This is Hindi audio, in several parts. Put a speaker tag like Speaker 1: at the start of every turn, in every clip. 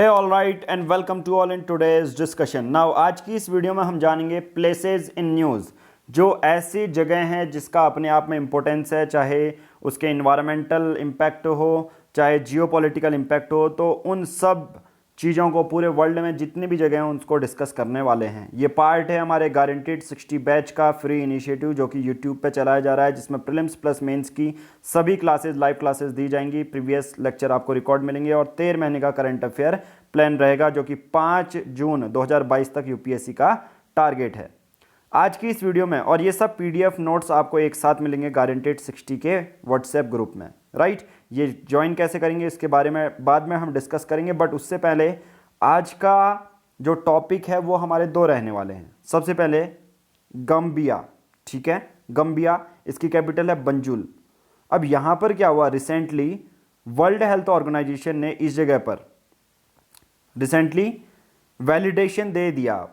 Speaker 1: Hey all right and welcome to all in today's discussion. Now आज की इस वीडियो में हम जानेंगे प्लेसेस इन न्यूज़, जो ऐसी जगह हैं जिसका अपने आप में इम्पोर्टेंस है, चाहे उसके इन्वायरमेंटल इम्पैक्ट हो, चाहे जियोपॉलिटिकल इम्पैक्ट हो। तो उन सब चीज़ों को पूरे वर्ल्ड में जितनी भी जगह हैं उनको डिस्कस करने वाले हैं। ये पार्ट है हमारे गारंटीड 60 बैच का फ्री इनिशिएटिव जो कि यूट्यूब पे चलाया जा रहा है, जिसमें प्रीलिम्स प्लस मेंस की सभी क्लासेस लाइव क्लासेस दी जाएंगी। प्रीवियस लेक्चर आपको रिकॉर्ड मिलेंगे और 13 महीने का करंट अफेयर प्लान रहेगा, जो कि 5 जून 2022 तक यूपीएससी का टारगेट है आज की इस वीडियो में। और ये सब पीडीएफ नोट्स आपको एक साथ मिलेंगे गारंटीड 60 के व्हाट्सएप ग्रुप में, राइट। ये ज्वाइन कैसे करेंगे इसके बारे में बाद में हम डिस्कस करेंगे, बट उससे पहले आज का जो टॉपिक है वो हमारे दो रहने वाले हैं। सबसे पहले गम्बिया, ठीक है, गम्बिया, इसकी कैपिटल है बंजुल। अब यहाँ पर क्या हुआ, रिसेंटली वर्ल्ड हेल्थ ऑर्गेनाइजेशन ने इस जगह पर रिसेंटली वैलिडेशन दे दिया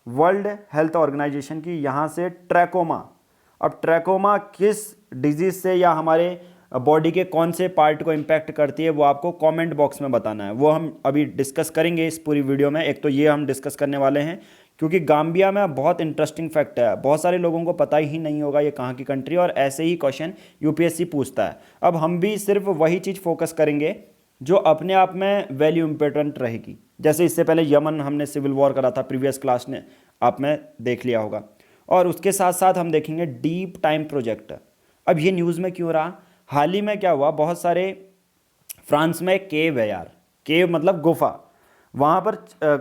Speaker 1: वर्ल्ड हेल्थ ऑर्गेनाइजेशन की, यहाँ से ट्रैकोमा। अब ट्रैकोमा किस डिजीज से या हमारे बॉडी के कौन से पार्ट को इम्पैक्ट करती है वो आपको कमेंट बॉक्स में बताना है। वो हम अभी डिस्कस करेंगे इस पूरी वीडियो में। एक तो ये हम डिस्कस करने वाले हैं क्योंकि गाम्बिया में बहुत इंटरेस्टिंग फैक्ट है, बहुत सारे लोगों को पता ही नहीं होगा ये कहाँ की कंट्री, और ऐसे ही क्वेश्चन यूपीएससी पूछता है। अब हम भी सिर्फ वही चीज़ फोकस करेंगे जो अपने आप में वैल्यू इंपॉर्टेंट रहेगी। जैसे इससे पहले यमन हमने सिविल वॉर करा था, प्रीवियस क्लास ने आप में देख लिया होगा। और उसके साथ साथ हम देखेंगे डीप टाइम प्रोजेक्ट। अब ये न्यूज़ में क्यों रहा, हाल ही में क्या हुआ, बहुत सारे फ्रांस में केव है यार, केव मतलब गुफा। वहाँ पर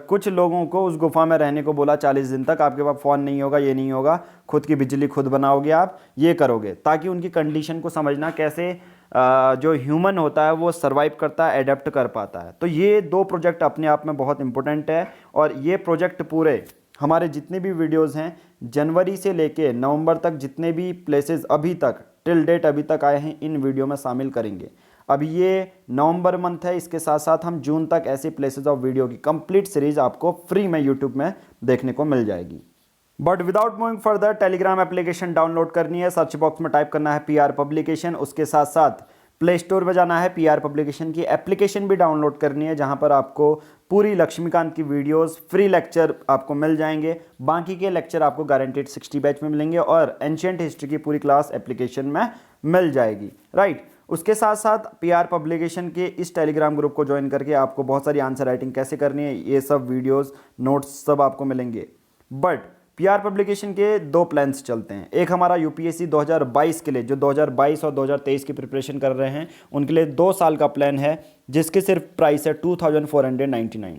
Speaker 1: कुछ लोगों को उस गुफा में रहने को बोला 40 दिन तक। आपके पास फ़ोन नहीं होगा, ये नहीं होगा, खुद की बिजली खुद बनाओगे, आप ये करोगे, ताकि उनकी कंडीशन को समझना कैसे जो ह्यूमन होता है वो सर्वाइव करता है, एडेप्ट कर पाता है। तो ये दो प्रोजेक्ट अपने आप में बहुत इंपॉर्टेंट है। और ये प्रोजेक्ट पूरे हमारे जितने भी वीडियोस हैं जनवरी से लेके नवंबर तक, जितने भी प्लेसेस अभी तक टिल डेट अभी तक आए हैं, इन वीडियो में शामिल करेंगे। अब ये नवंबर मंथ है, इसके साथ साथ हम जून तक ऐसे प्लेसेस ऑफ वीडियो की कंप्लीट सीरीज आपको फ्री में यूट्यूब में देखने को मिल जाएगी। But without moving further, Telegram application download करनी है। सर्च बॉक्स में टाइप करना है पीआर पब्लिकेशन, उसके साथ साथ प्ले स्टोर में जाना है, पीआर पब्लिकेशन की एप्लीकेशन भी डाउनलोड करनी है, जहां पर आपको पूरी लक्ष्मीकांत की वीडियोस, फ्री लेक्चर आपको मिल जाएंगे। बाकी के लेक्चर आपको गारंटीड 60 बैच में मिलेंगे और एंशिएंट हिस्ट्री की पूरी क्लास एप्लीकेशन में मिल जाएगी, राइट। उसके साथ साथ पीआर पब्लिकेशन के इस टेलीग्राम ग्रुप को ज्वाइन करके आपको बहुत सारी आंसर राइटिंग कैसे करनी है, ये सब वीडियोस, नोट्स सब आपको मिलेंगे। बट पीआर पब्लिकेशन के दो प्लान्स चलते हैं। एक हमारा यूपीएससी 2022 के लिए, जो 2022 और 2023 की प्रिपरेशन कर रहे हैं उनके लिए 2 साल का प्लान है, जिसकी सिर्फ प्राइस है 2499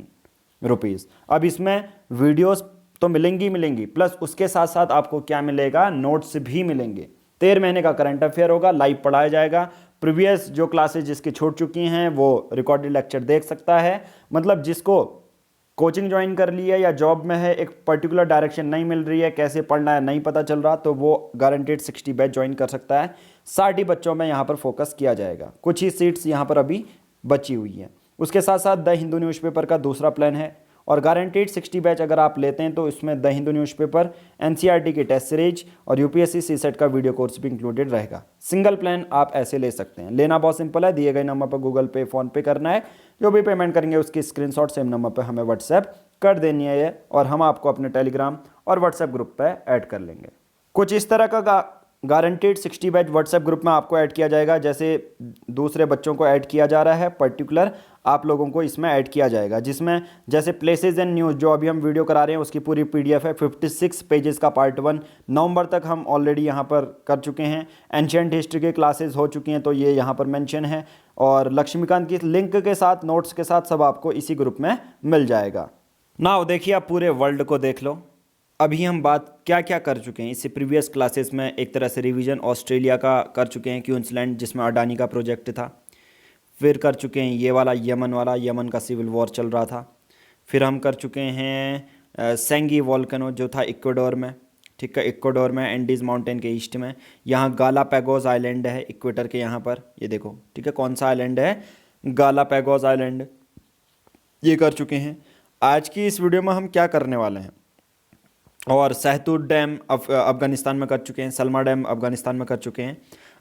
Speaker 1: रुपीज़। अब इसमें वीडियोस तो मिलेंगी प्लस उसके साथ साथ आपको क्या मिलेगा, नोट्स भी मिलेंगे। 13 महीने का करंट अफेयर होगा, लाइव पढ़ाया जाएगा। प्रीवियस जो क्लासेज जिसकी छूट चुकी हैं वो रिकॉर्डेड लेक्चर देख सकता है। मतलब जिसको कोचिंग ज्वाइन कर ली है या जॉब में है, एक पर्टिकुलर डायरेक्शन नहीं मिल रही है, कैसे पढ़ना है नहीं पता चल रहा, तो वो गारंटीड 60 बैच ज्वाइन कर सकता है। 60 ही बच्चों में यहाँ पर फोकस किया जाएगा, कुछ ही सीट्स यहाँ पर अभी बची हुई हैं। उसके साथ साथ द हिंदू न्यूज़पेपर का दूसरा प्लान है, और गारंटीड 60 बैच अगर आप लेते हैं तो इसमें द हिंदू न्यूज़पेपर, एनसीईआरटी की टेस्ट सीरीज और यूपीएससी सीसेट का वीडियो कोर्स भी इंक्लूडेड रहेगा। सिंगल प्लान आप ऐसे ले सकते हैं। लेना बहुत सिंपल है, दिए गए नंबर पर गूगल पे, फोन पे करना है, जो भी पेमेंट करेंगे उसकी स्क्रीनशॉट सेम नंबर पर हमें व्हाट्सएप कर देनी है, और हम आपको अपने टेलीग्राम और व्हाट्सएप ग्रुप पर ऐड कर लेंगे। कुछ इस तरह का गारंटीड 60 बैच व्हाट्सएप ग्रुप में आपको ऐड किया जाएगा, जैसे दूसरे बच्चों को ऐड किया जा रहा है, पर्टिकुलर आप लोगों को इसमें ऐड किया जाएगा। जिसमें जैसे प्लेसेस एंड न्यूज़ जो अभी हम वीडियो करा रहे हैं उसकी पूरी पीडीएफ है, 56 पेजेस का पार्ट 1 नवंबर तक हम ऑलरेडी यहाँ पर कर चुके हैं। एंशिएंट हिस्ट्री की क्लासेस हो चुकी हैं, तो ये यहाँ पर मेंशन है, और लक्ष्मीकांत की लिंक के साथ, नोट्स के साथ सब आपको इसी ग्रुप में मिल जाएगा। नाउ देखिए, आप पूरे वर्ल्ड को देख लो। अभी हम बात क्या क्या कर चुके हैं इससे प्रीवियस क्लासेस में, एक तरह से रिवीजन ऑस्ट्रेलिया का कर चुके हैं, क्वींसलैंड जिसमें अडानी का प्रोजेक्ट था। फिर कर चुके हैं ये वाला यमन का सिविल वॉर चल रहा था। फिर हम कर चुके हैं सेंगी वॉल्केनो जो था इक्वाडोर में, ठीक है, इक्वाडोर में एंडीज़ माउंटेन के ईस्ट में। यहाँ गालापैगोस आइलैंड है इक्वेटर के यहाँ पर, ये देखो, ठीक है, कौन सा आइलैंड है, गालापैगोस आइलैंड, ये कर चुके हैं। आज की इस वीडियो में हम क्या करने वाले हैं, और सहतूत डैम अफगानिस्तान में कर चुके हैं, सलमा डैम अफगानिस्तान में कर चुके हैं।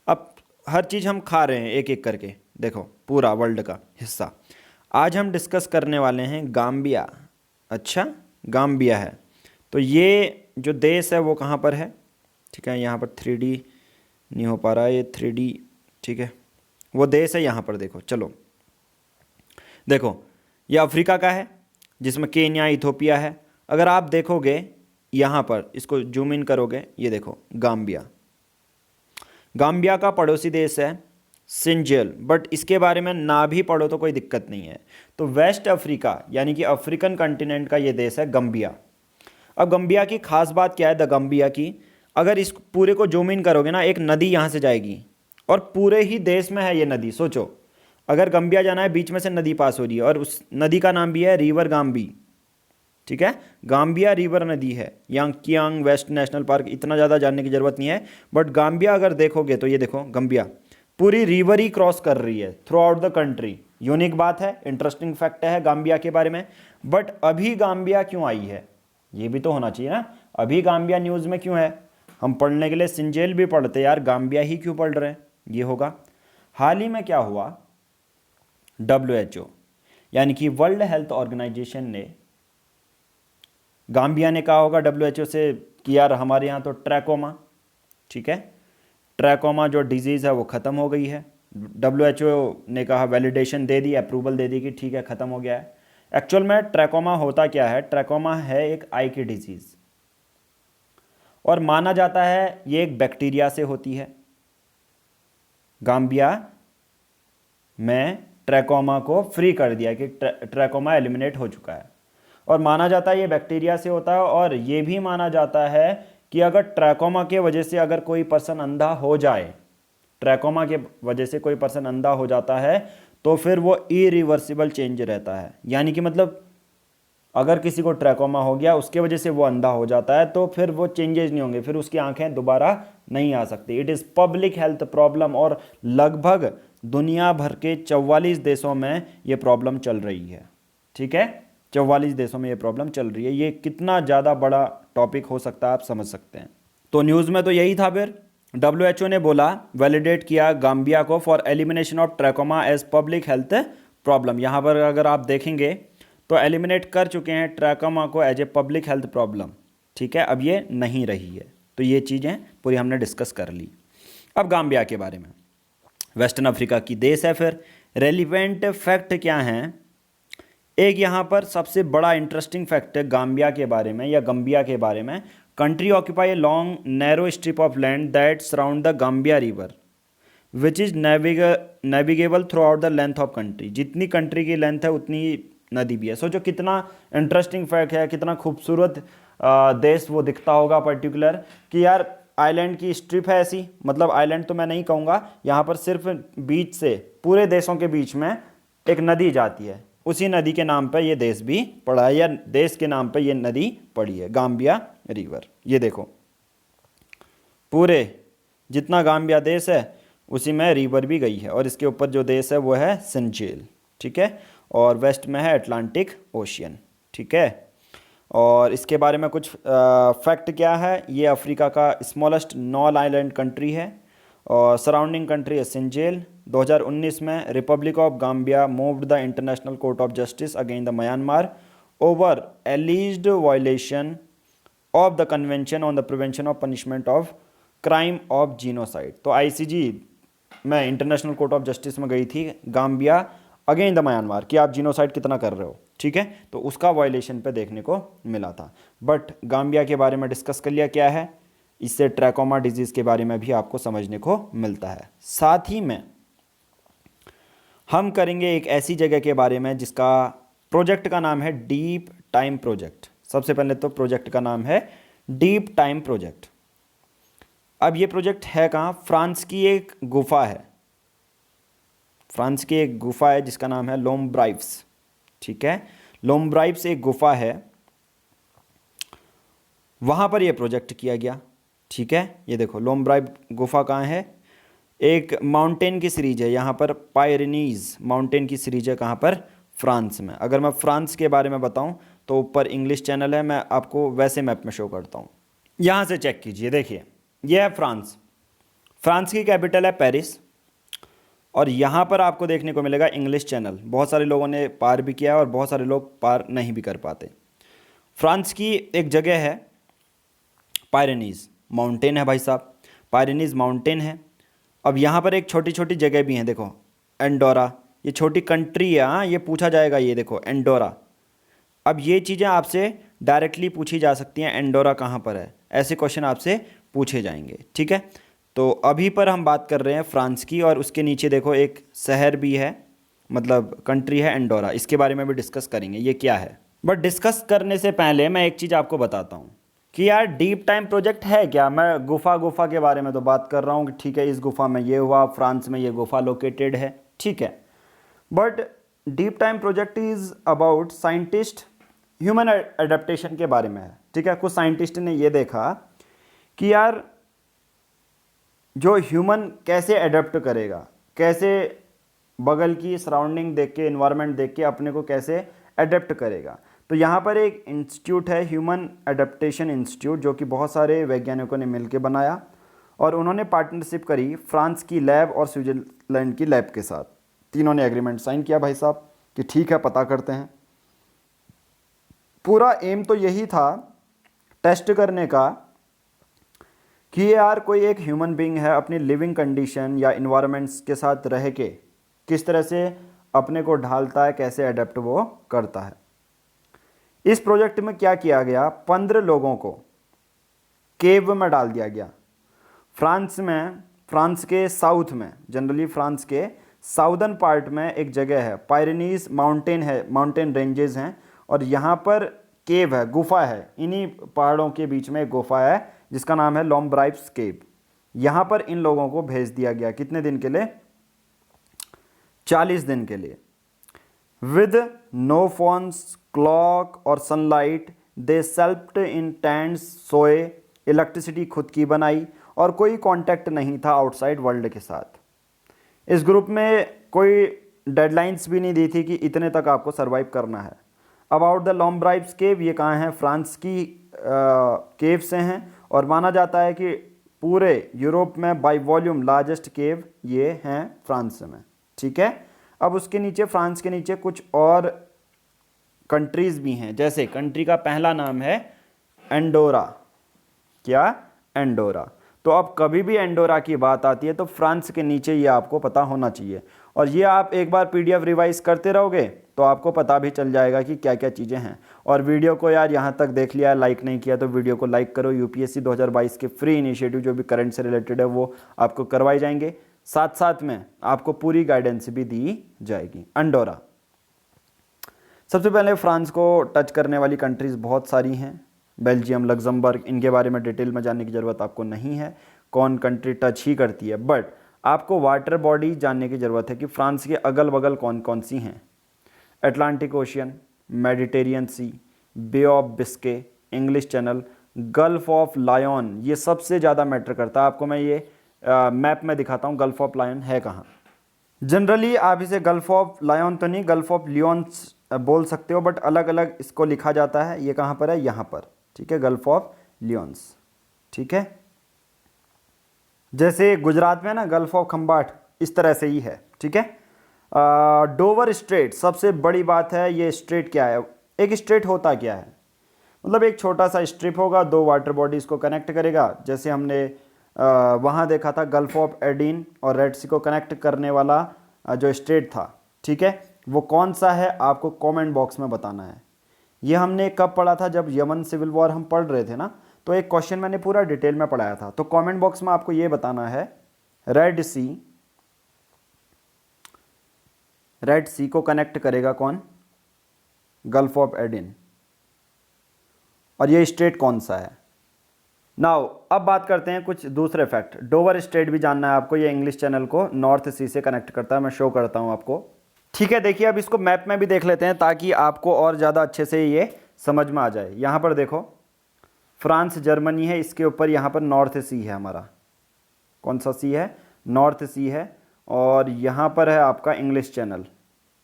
Speaker 1: अब हर चीज़ हम खा रहे हैं एक एक करके, देखो पूरा वर्ल्ड का हिस्सा। आज हम डिस्कस करने वाले हैं गाम्बिया। अच्छा, गाम्बिया है तो ये जो देश है वो कहाँ पर है? ठीक है, यहाँ पर 3D नहीं हो पा रहा है, ये 3D। ठीक है, वो देश है यहाँ पर, देखो चलो देखो, ये अफ्रीका का है जिसमें केन्या, इथोपिया है। अगर आप देखोगे यहाँ पर, इसको जूम इन करोगे, ये देखो गाम्बिया। गाम्बिया का पड़ोसी देश है सिंजेल, बट इसके बारे में ना भी पढ़ो तो कोई दिक्कत नहीं है। तो वेस्ट अफ्रीका यानी कि अफ्रीकन कंटिनेंट का ये देश है गम्बिया। अब गम्बिया की खास बात क्या है द गम्बिया की? अगर इस पूरे को जूम इन करोगे ना, एक नदी यहाँ से जाएगी और पूरे ही देश में है ये नदी। सोचो, अगर गम्बिया जाना है, बीच में से नदी पास हो रही है और उस नदी का नाम भी है रिवर गाम्बी। ठीक है, गाम्बिया रिवर नदी है। यांकियांग वेस्ट नेशनल पार्क, इतना ज़्यादा जानने की ज़रूरत नहीं है, बट गाम्बिया अगर देखोगे तो ये देखो गम्बिया पूरी रिवर ही क्रॉस कर रही है through out the country. Unique बात है, इंटरेस्टिंग फैक्ट है गाम्बिया के बारे में। बट अभी गाम्बिया क्यों आई है, ये भी तो होना चाहिए ना। अभी गाम्बिया न्यूज़ में क्यों है? हम पढ़ने के लिए सिंजेल भी पढ़ते यार, गाम्बिया ही क्यों पढ़ रहे हैं? ये होगा, हाल ही में क्या हुआ, WHO यानी कि वर्ल्ड हेल्थ ऑर्गेनाइजेशन ने, गाम्बिया ने कहा होगा WHO से कि यार हमारे यहाँ तो ट्रैकोमा, ठीक है, ट्रैकोमा जो डिजीज़ है वो ख़त्म हो गई है। WHO ने कहा, वैलिडेशन दे दी, अप्रूवल दे दी कि ठीक है ख़त्म हो गया है। एक्चुअल में ट्रैकोमा होता क्या है? ट्रैकोमा है एक आई की डिजीज़ और माना जाता है ये एक बैक्टीरिया से होती है। गाम्बिया में ट्रैकोमा को फ्री कर दिया कि ट्रैकोमा एलिमिनेट हो चुका है और माना जाता है ये बैक्टीरिया से होता है। और ये भी माना जाता है कि अगर ट्रैकोमा के वजह से अगर कोई पर्सन अंधा हो जाए, ट्रैकोमा के वजह से कोई पर्सन अंधा हो जाता है तो फिर वो इरिवर्सिबल चेंज रहता है। यानी कि मतलब अगर किसी को ट्रैकोमा हो गया, उसके वजह से वो अंधा हो जाता है तो फिर वो चेंजेस नहीं होंगे, फिर उसकी आंखें दोबारा नहीं आ सकती। It is public health problem और लगभग दुनिया भर के 44 देशों में ये प्रॉब्लम चल रही है। ठीक है, 44 देशों में ये प्रॉब्लम चल रही है। ये कितना ज़्यादा बड़ा टॉपिक हो सकता है आप समझ सकते हैं। तो न्यूज़ में तो यही था। फिर WHO ने बोला, वैलिडेट किया गाम्बिया को for elimination of trachoma as public health problem. यहाँ पर अगर आप देखेंगे तो एलिमिनेट कर चुके हैं ट्रैकोमा को as a public health problem. ठीक है, अब ये नहीं रही है। तो ये चीज़ें पूरी हमने डिस्कस कर ली। अब गाम्बिया के बारे में, वेस्टर्न अफ्रीका की देश है। फिर रेलिवेंट फैक्ट क्या हैं? एक यहाँ पर सबसे बड़ा इंटरेस्टिंग फैक्ट है गाम्बिया के बारे में या गम्बिया के बारे में। Country occupy a long narrow strip of land that surround the Gambia river which is navigable through out the length of country. जितनी कंट्री की लेंथ है उतनी नदी भी है। सोचो कितना इंटरेस्टिंग फैक्ट है, कितना खूबसूरत देश वो दिखता होगा पर्टिकुलर, कि यार आइलैंड की स्ट्रिप है ऐसी, मतलब आइलैंड तो मैं नहीं कहूँगा, यहाँ पर सिर्फ बीच से पूरे देशों के बीच में एक नदी जाती है। उसी नदी के नाम पे ये देश भी पड़ा है, या देश के नाम पे ये नदी पड़ी है, गाम्बिया रिवर। ये देखो पूरे जितना गाम्बिया देश है उसी में रिवर भी गई है और इसके ऊपर जो देश है वो है सेंचेल। ठीक है, और वेस्ट में है अटलांटिक ओशियन। ठीक है, और इसके बारे में कुछ फैक्ट क्या है? ये अफ्रीका का स्मॉलेस्ट नॉन आइलैंड कंट्री है और सराउंडिंग कंट्री है सेंचेल। 2019 में Republic of Gambia moved the international court of justice against the Myanmar over एलिज्ड violation of the convention on the prevention of punishment of crime of genocide. तो ICJ में इंटरनेशनल कोर्ट ऑफ जस्टिस में गई थी गाम्बिया अगेंस्ट द म्यांमार कि आप जीनोसाइड कितना कर रहे हो। ठीक है, तो उसका वायलेशन पे देखने को मिला था। बट गाम्बिया के बारे में डिस्कस कर लिया क्या है, इससे ट्रैकोमा डिजीज़ के बारे में भी आपको समझने को मिलता है। साथ ही में हम करेंगे एक ऐसी जगह के बारे में जिसका प्रोजेक्ट का नाम है डीप टाइम प्रोजेक्ट। सबसे पहले तो प्रोजेक्ट का नाम है डीप टाइम प्रोजेक्ट। अब ये प्रोजेक्ट है कहाँ? फ्रांस की एक गुफा है, फ्रांस की एक गुफा है जिसका नाम है लोम्ब्राइव्स। ठीक है, लोम्ब्राइव्स एक गुफा है, वहाँ पर यह प्रोजेक्ट किया गया। ठीक है, ये देखो लोम्ब्राइव गुफा कहाँ है? एक माउंटेन की सीरीज है यहाँ पर, पायरेनीज माउंटेन की सीरीज है। कहाँ पर? फ्रांस में। अगर मैं फ्रांस के बारे में बताऊँ तो ऊपर इंग्लिश चैनल है, मैं आपको वैसे मैप में शो करता हूँ। यहाँ से चेक कीजिए, देखिए ये है फ्रांस। फ्रांस की कैपिटल है पेरिस। और यहाँ पर आपको देखने को मिलेगा इंग्लिश चैनल। बहुत सारे लोगों ने पार भी किया और बहुत सारे लोग पार नहीं भी कर पाते। फ्रांस की एक जगह है पायरेनीज़ माउंटेन है भाई साहब, पायरेनीज़ माउंटेन है। अब यहाँ पर एक छोटी छोटी जगह भी हैं, देखो एंडोरा, ये छोटी कंट्री है। हाँ, ये पूछा जाएगा, ये देखो एंडोरा। अब ये चीज़ें आपसे डायरेक्टली पूछी जा सकती हैं, एंडोरा कहाँ पर है, ऐसे क्वेश्चन आपसे पूछे जाएंगे, ठीक है। तो अभी पर हम बात कर रहे हैं फ्रांस की, और उसके नीचे देखो एक शहर भी है, मतलब कंट्री है एंडोरा। इसके बारे में भी डिस्कस करेंगे ये क्या है। बट डिस्कस करने से पहले मैं एक चीज़ आपको बताता हूँ कि यार डीप टाइम प्रोजेक्ट है क्या। मैं गुफा के बारे में तो बात कर रहा हूँ कि ठीक है, इस गुफा में ये हुआ, फ्रांस में ये गुफा लोकेटेड है, ठीक है। But deep time project is about scientist human adaptation के बारे में है, ठीक है। कुछ साइंटिस्ट ने ये देखा कि यार जो ह्यूमन कैसे एडेप्ट करेगा, कैसे बगल की सराउंडिंग देख के, इन्वायरमेंट देख के अपने को कैसे एडेप्ट करेगा। तो यहाँ पर एक इंस्टीट्यूट है, ह्यूमन एडेप्टेशन इंस्टीट्यूट, जो कि बहुत सारे वैज्ञानिकों ने मिलकर बनाया, और उन्होंने पार्टनरशिप करी फ्रांस की लैब और स्विट्ज़रलैंड की लैब के साथ। तीनों ने एग्रीमेंट साइन किया भाई साहब कि ठीक है, पता करते हैं। पूरा एम तो यही था टेस्ट करने का कि यार कोई एक ह्यूमन बीइंग है, अपनी लिविंग कंडीशन या इन्वायरमेंट्स के साथ रह के किस तरह से अपने को ढालता है, कैसे अडेप्ट वो करता है। इस प्रोजेक्ट में क्या किया गया, 15 लोगों को केव में डाल दिया गया। फ्रांस में, फ्रांस के साउथ में, जनरली फ्रांस के साउदर्न पार्ट में एक जगह है, पायरेनीज माउंटेन है, माउंटेन रेंजेस हैं, और यहाँ पर केव है, गुफा है। इन्हीं पहाड़ों के बीच में एक गुफा है जिसका नाम है लॉम्ब्राइप्स केव। यहाँ पर इन लोगों को भेज दिया गया, कितने दिन के लिए, 40 दिन के लिए। विद नो फोन्स, क्लॉक और सनलाइट, दे सेल्फ्ड इन टेंट्स, सोए, इलेक्ट्रिसिटी खुद की बनाई, और कोई कांटेक्ट नहीं था आउटसाइड वर्ल्ड के साथ। इस ग्रुप में कोई डेडलाइंस भी नहीं दी थी कि इतने तक आपको सरवाइव करना है। अबाउट द लॉम्ब्राइप्स केव, ये कहाँ हैं, फ्रांस की केव से हैं, और माना जाता है कि पूरे यूरोप में बाय वॉल्यूम लार्जेस्ट केव ये हैं फ्रांस में, ठीक है। अब उसके नीचे, फ्रांस के नीचे कुछ और कंट्रीज़ भी हैं। जैसे कंट्री का पहला नाम है एंडोरा। क्या, एंडोरा। तो अब कभी भी एंडोरा की बात आती है तो फ्रांस के नीचे ये आपको पता होना चाहिए, और ये आप एक बार पीडीएफ रिवाइज करते रहोगे तो आपको पता भी चल जाएगा कि क्या क्या चीज़ें हैं। और वीडियो को यार यहाँ तक देख लिया, लाइक नहीं किया तो वीडियो को लाइक करो। यूपीएससी 2022 के फ्री इनिशिएटिव जो भी करंट से रिलेटेड है वो आपको करवाए जाएंगे, साथ साथ में आपको पूरी गाइडेंस भी दी जाएगी। एंडोरा, सबसे पहले फ्रांस को टच करने वाली कंट्रीज़ बहुत सारी हैं, बेल्जियम, लग्जमबर्ग, इनके बारे में डिटेल में जानने की ज़रूरत आपको नहीं है, कौन कंट्री टच ही करती है। बट आपको वाटर बॉडी जानने की ज़रूरत है कि फ्रांस के अगल बगल कौन कौन सी हैं। Atlantic Ocean, Mediterranean Sea, Bay of Biscay, English Channel, Gulf of Lion, ये सबसे ज़्यादा मैटर करता है। आपको मैं ये मैप में दिखाता हूँ गल्फ ऑफ लायन है कहाँ। जनरली आप इसे गल्फ ऑफ लायन तो नहीं, गल्फ ऑफ लियोन्स बोल सकते हो, बट अलग अलग इसको लिखा जाता है। ये कहाँ पर है, यहाँ पर, ठीक है, गल्फ ऑफ लियोन्स, ठीक है। जैसे गुजरात में ना गल्फ ऑफ खंबाट, इस तरह से ही है, ठीक है। डोवर स्ट्रेट, सबसे बड़ी बात है ये स्ट्रेट क्या है। एक स्ट्रेट होता क्या है, मतलब एक छोटा सा स्ट्रिप होगा, दो वाटर बॉडीज़ को कनेक्ट करेगा। जैसे हमने वहाँ देखा था गल्फ ऑफ एडिन और रेड सी को कनेक्ट करने वाला जो स्ट्रेट था, ठीक है, वो कौन सा है आपको कमेंट बॉक्स में बताना है। ये हमने कब पढ़ा था, जब यमन सिविल वॉर हम पढ़ रहे थे ना, तो एक क्वेश्चन मैंने पूरा डिटेल में पढ़ाया था। तो कमेंट बॉक्स में आपको ये बताना है रेड सी को कनेक्ट करेगा कौन, गल्फ ऑफ एडिन, और ये स्टेट कौन सा है। नाउ अब बात करते हैं कुछ दूसरे फैक्ट। डोवर स्टेट भी जानना है आपको, ये इंग्लिश चैनल को नॉर्थ सी से कनेक्ट करता है, मैं शो करता हूँ आपको, ठीक है। देखिए अब इसको मैप में भी देख लेते हैं ताकि आपको और ज़्यादा अच्छे से ये समझ में आ जाए। यहाँ पर देखो फ्रांस जर्मनी है, इसके ऊपर यहाँ पर नॉर्थ सी है हमारा, कौन सा सी है, नॉर्थ सी है, और यहाँ पर है आपका इंग्लिश चैनल,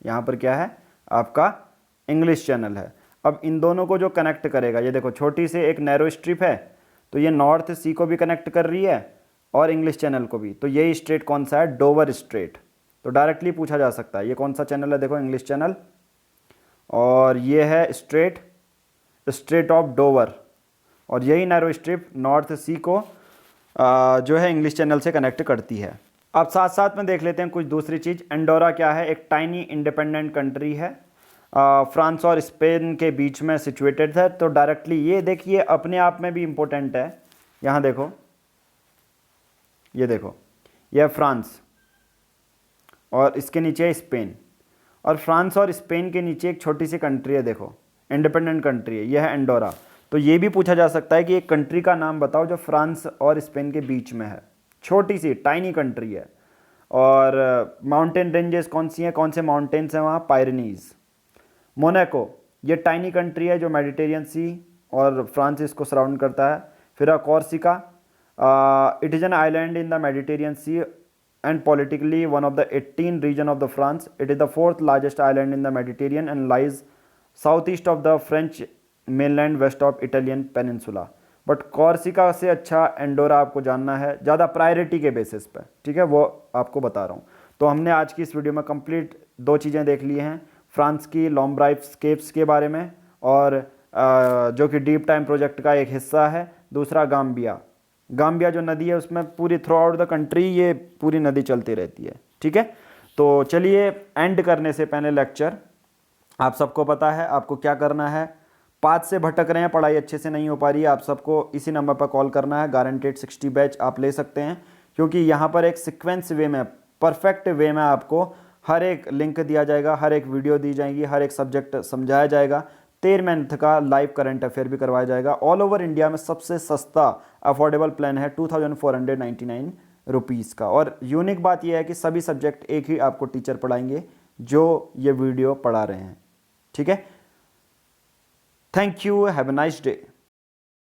Speaker 1: यहाँ पर क्या है आपका इंग्लिश चैनल है। अब इन दोनों को जो कनेक्ट करेगा, ये देखो छोटी से एक नैरो स्ट्रिप है, तो ये नॉर्थ सी को भी कनेक्ट कर रही है और इंग्लिश चैनल को भी। तो ये स्ट्रेट कौन सा है, डोवर स्ट्रेट, तो डायरेक्टली पूछा जा सकता है। ये कौन सा चैनल है, देखो इंग्लिश चैनल, और ये है स्ट्रेट ऑफ डोवर, और यही नैरो स्ट्रिप नॉर्थ सी को जो है इंग्लिश चैनल से कनेक्ट करती है। अब साथ साथ में देख लेते हैं कुछ दूसरी चीज़। एंडोरा क्या है, एक टाइनी इंडिपेंडेंट कंट्री है, फ्रांस और स्पेन के बीच में सिचुएटेड है। तो डायरेक्टली ये देखिए अपने आप में भी इम्पोर्टेंट है। यहाँ देखो, ये देखो, यह है फ्रांस और इसके नीचे है स्पेन, और फ्रांस और स्पेन के नीचे एक छोटी सी कंट्री है, देखो इंडिपेंडेंट कंट्री है, यह है एंडोरा। तो ये भी पूछा जा सकता है कि एक कंट्री का नाम बताओ जो फ्रांस और स्पेन के बीच में है, छोटी सी टाइनी कंट्री है। और माउंटेन रेंजेस कौन सी हैं, कौन से माउंटेन्स हैं वहाँ, पायरेनीज। मोनाको, ये टाइनी कंट्री है जो मेडिटेरियन सी और फ्रांस इसको सराउंड करता है। फिर Corsica, it is an island in the Mediterranean Sea and politically one of the 18 region of the France. It is the fourth largest island in the Mediterranean and lies southeast of the French mainland west of Italian peninsula. But Corsica से अच्छा एंडोरा आपको जानना है ज़्यादा प्रायोरिटी के बेसिस पे, ठीक है, वो आपको बता रहा हूँ। तो हमने आज की इस वीडियो में कंप्लीट 2 चीज़ें देख ली हैं, फ्रांस की लॉम्ब्राइव स्केप्स के बारे में, और जो कि डीप टाइम प्रोजेक्ट का एक हिस्सा है। दूसरा गाम्बिया जो नदी है उसमें पूरी थ्रू आउट द कंट्री ये पूरी नदी चलती रहती है, ठीक है। तो चलिए एंड करने से पहले लेक्चर, आप सबको पता है आपको क्या करना है। पाथ से भटक रहे हैं, पढ़ाई अच्छे से नहीं हो पा रही है, आप सबको इसी नंबर पर कॉल करना है। गारंटेड 60 बैच आप ले सकते हैं, क्योंकि यहाँ पर एक सीक्वेंस वे में, परफेक्ट वे में आपको हर एक लिंक दिया जाएगा, हर एक वीडियो दी जाएगी, हर एक सब्जेक्ट समझाया जाएगा। 13 मंथ का लाइव करंट अफेयर भी करवाया जाएगा। ऑल ओवर इंडिया में सबसे सस्ता अफोर्डेबल प्लान है 2499 रुपीज़ का। और यूनिक बात यह है कि सभी सब्जेक्ट एक ही आपको टीचर पढ़ाएंगे जो ये वीडियो पढ़ा रहे हैं, ठीक है। Thank you, have a nice day.